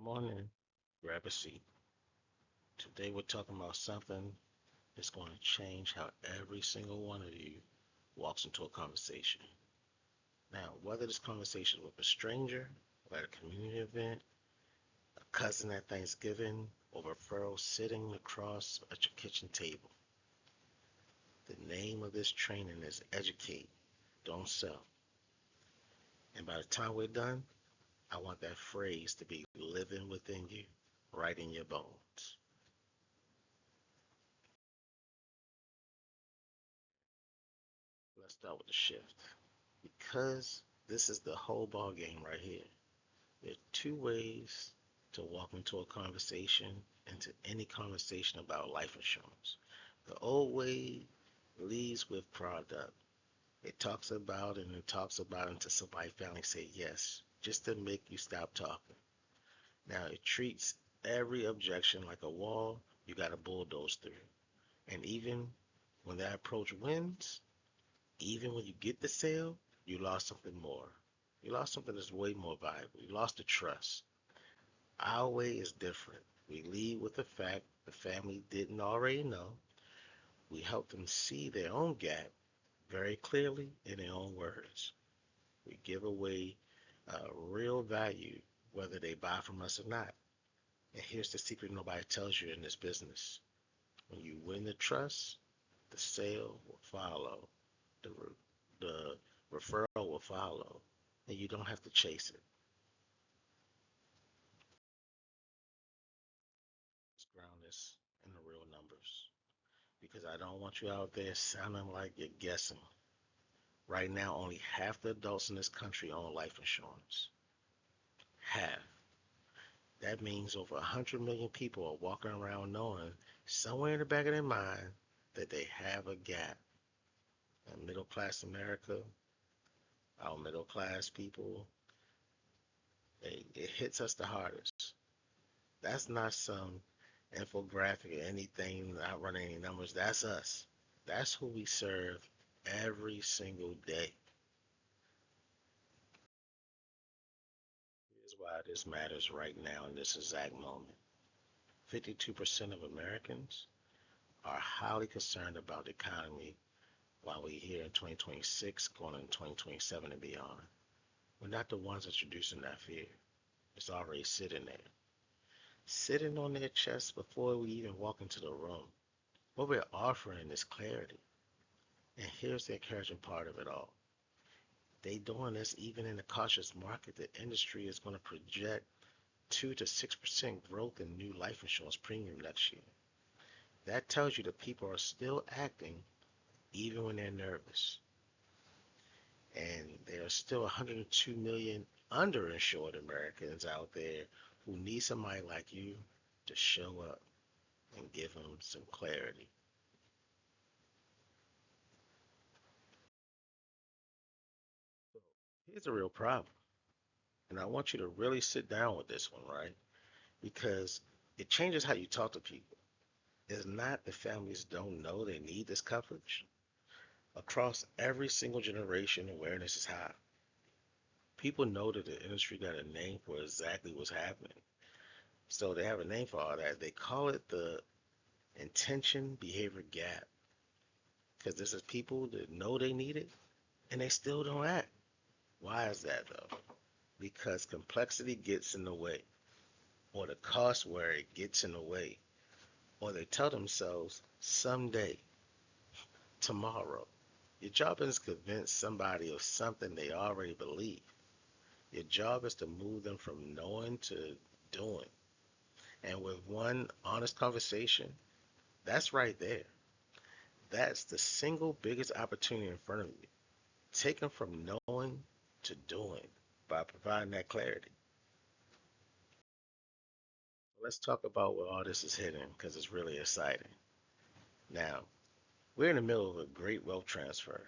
Morning. Grab a seat. Today we're talking about something that's going to change how every single one of you walks into a conversation. Now, whether this conversation is with a stranger, or at a community event, a cousin at Thanksgiving, or referral sitting across at your kitchen table, the name of this training is Educate, Don't Sell. And by the time we're done, I want that phrase to be living within you, right in your bones. Let's start with the shift. Because this is the whole ball game right here. There are two ways to walk into a conversation, into any conversation about life insurance. The old way leads with product. It talks about and it talks about until somebody finally say yes, just to make you stop talking. Now it treats every objection like a wall you got to bulldoze through. And even when that approach wins, even when you get the sale, you lost something more. You lost something that's way more valuable. You lost the trust. Our way is different. We lead with the fact the family didn't already know. We help them see their own gap very clearly in their own words. We give away real value whether they buy from us or not. And here's the secret nobody tells you in this business. When you win the trust, the sale will follow. The referral will follow, and you don't have to chase it. Let's ground this in the real numbers because I don't want you out there sounding like you're guessing. Right now, only half the adults in this country own life insurance. Half. That means over 100 million people are walking around knowing somewhere in the back of their mind that they have a gap. And middle class America, our middle class people, it hits us the hardest. That's not some infographic or anything, not running any numbers. That's us. That's who we serve every single day. Here's why this matters right now in this exact moment. 52% of Americans are highly concerned about the economy while we're here in 2026, going into 2027 and beyond. We're not the ones introducing that fear. It's already sitting on their chests before we even walk into the room. What we're offering is clarity. And here's the encouraging part of it all. They doing this even in a cautious market. The industry is going to project 2 to 6% growth in new life insurance premium next year. That tells you that people are still acting even when they're nervous. And there are still 102 million underinsured Americans out there who need somebody like you to show up and give them some clarity. Here's the real problem. And I want you to really sit down with this one, right? Because it changes how you talk to people. It's not that families don't know they need this coverage. Across every single generation, awareness is high. People know that the industry got a name for exactly what's happening. So they have a name for all that. They call it the intention behavior gap. Because this is people that know they need it and they still don't act. Why is that though? Because complexity gets in the way, or the cost worry gets in the way, or they tell themselves someday, tomorrow. Your job is to convince somebody of something they already believe. Your job is to move them from knowing to doing. And with one honest conversation, that's right there. That's the single biggest opportunity in front of you. Take them from knowing to doing by providing that clarity. Let's talk about where all this is heading because it's really exciting. Now, we're in the middle of a great wealth transfer.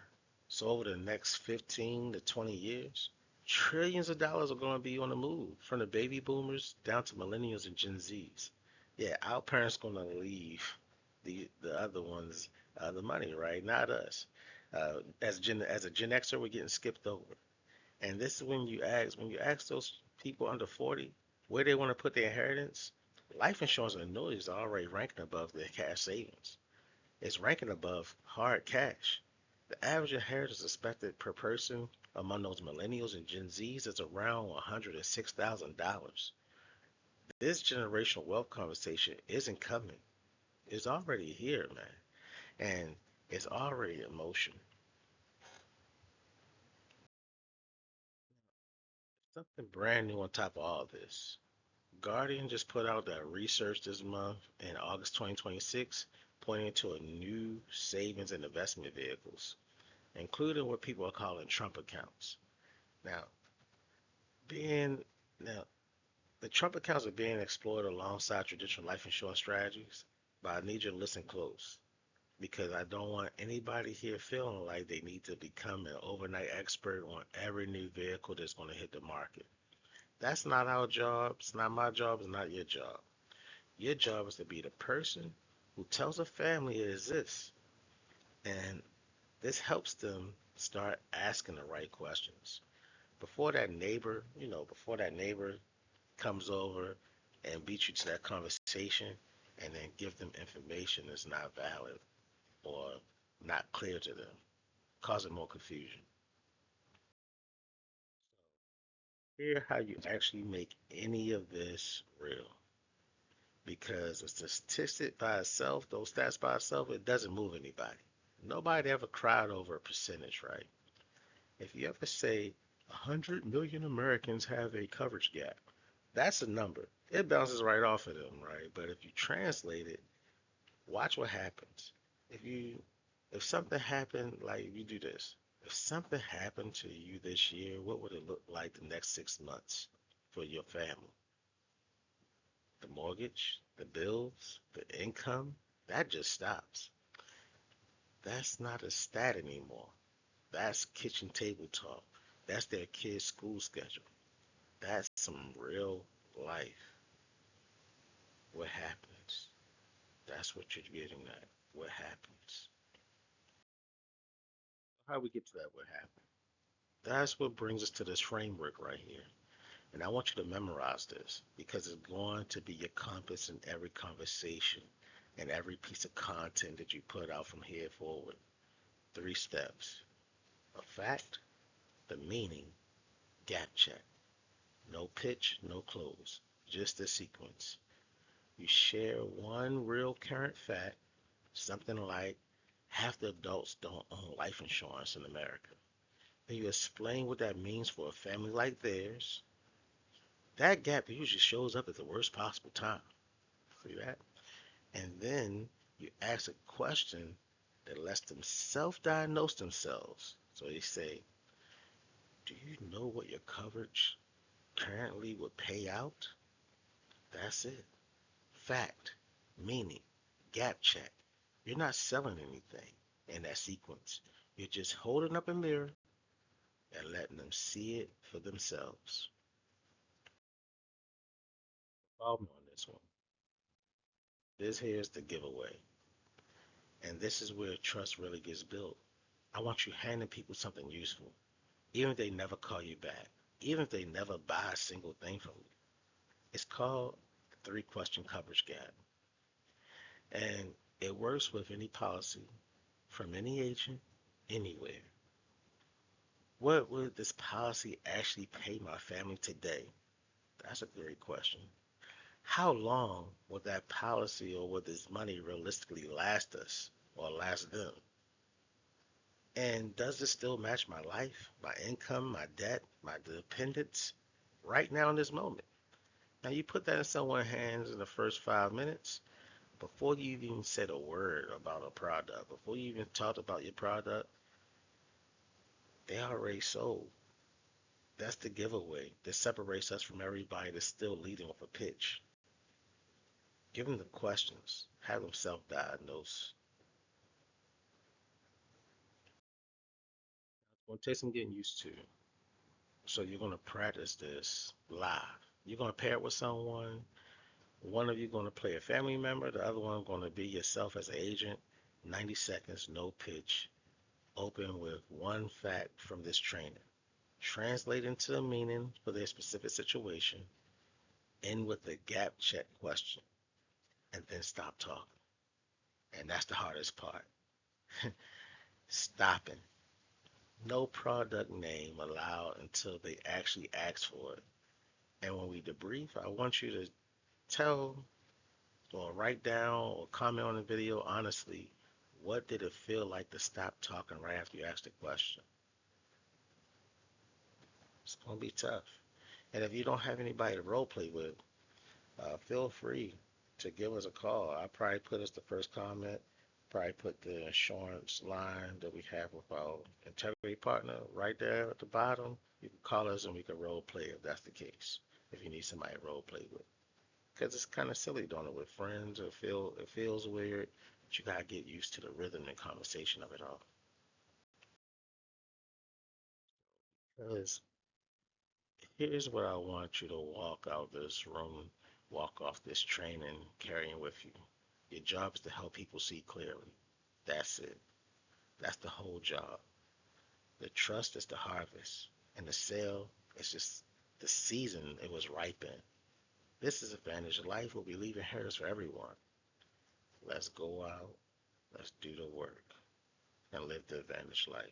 So over the next 15 to 20 years, trillions of dollars are going to be on the move from the baby boomers down to millennials and Gen Zs. Yeah, our parents going to leave the other ones the money, right? Not us. As a Gen Xer, we're getting skipped over. And this is when you ask those people under 40, Where they want to put their inheritance, life insurance and annuities are already ranking above their cash savings. It's ranking above hard cash. The average inheritance expected per person among those millennials and Gen Zs is around $106,000. This generational wealth conversation isn't coming. It's already here, man. And it's already in motion. Something brand new on top of all this. Guardian just put out that research this month in August 2026 pointing to a new savings and investment vehicles, including what people are calling Trump accounts. Now, being now the Trump accounts are being explored alongside traditional life insurance strategies, but I need you to listen close because I don't want anybody here feeling like they need to become an overnight expert on every new vehicle that's going to hit the market. That's not our job. It's not my job. It's not your job. Your job is to be the person who tells a family it exists. And this helps them start asking the right questions. Before that neighbor comes over and beats you to that conversation and then give them information that's not valid or not clear to them, causing more confusion. Hear how you actually make any of this real. Because a statistic by itself, those stats by itself, it doesn't move anybody. Nobody ever cried over a percentage, right? If you ever say 100 million Americans have a coverage gap, that's a number. It bounces right off of them, right? But if you translate it, watch what happens. If you if something happened, like if you do this, if something happened to you this year, what would it look like the next 6 months for your family? The mortgage, the bills, the income, that just stops. That's not a stat anymore. That's kitchen table talk. That's their kid's school schedule. That's some real life. What happens? That's what you're getting at. What happens? How we get to that? What happens? That's what brings us to this framework right here. And I want you to memorize this because it's going to be your compass in every conversation and every piece of content that you put out from here forward. Three steps: a fact, the meaning, gap check. No pitch, no close, just a sequence. You share one real current fact, something like half the adults don't own life insurance in America. Then you explain what that means for a family like theirs. That gap usually shows up at the worst possible time. See that? And then you ask a question that lets them self diagnose themselves. So they say, do you know what your coverage currently would pay out? That's it. Fact, meaning, gap check. You're not selling anything in that sequence. You're just holding up a mirror and letting them see it for themselves. Follow me on this one. This here's the giveaway. And this is where trust really gets built. I want you handing people something useful, even if they never call you back, even if they never buy a single thing from you. It's called the three question coverage gap. And it works with any policy from any agent anywhere. What would this policy actually pay my family today? That's a great question. How long will that policy or will this money realistically last us or last them? And does this still match my life, my income, my debt, my dependents right now in this moment? Now you put that in someone's hands in the first 5 minutes before you even said a word about a product, before you even talked about your product, they already sold. That's the giveaway that separates us from everybody that's still leading with a pitch. Give them the questions, have them self diagnose. It's going to take some getting used to. So you're going to practice this live. You're going to pair it with someone. One of you going to play a family member, the other one going to be yourself as an agent. 90 seconds, no pitch. Open with one fact from this trainer. Translate into the meaning for their specific situation. End with a gap check question and then stop talking. And that's the hardest part. Stopping. No product name allowed until they actually ask for it. And when we debrief, I want you to tell or write down or comment on the video honestly, what did it feel like to stop talking right after you asked the question? It's going to be tough. And if you don't have anybody to role play with, feel free to give us a call. I'll probably put as the first comment, probably put the insurance line that we have with our integrity partner right there at the bottom. You can call us and we can role play if that's the case. If you need somebody to role play with, because it's kind of silly doing it with friends. It feels weird, but you gotta get used to the rhythm and conversation of it all. Because here's what I want you to walk out this room, walk off this training carrying with you. Your job is to help people see clearly. That's it. That's the whole job. The trust is the harvest, and the sale is just the season it was ripe in. This is Advantage Life. We'll be leaving hers for everyone. Let's go out. Let's do the work and live the advantage life.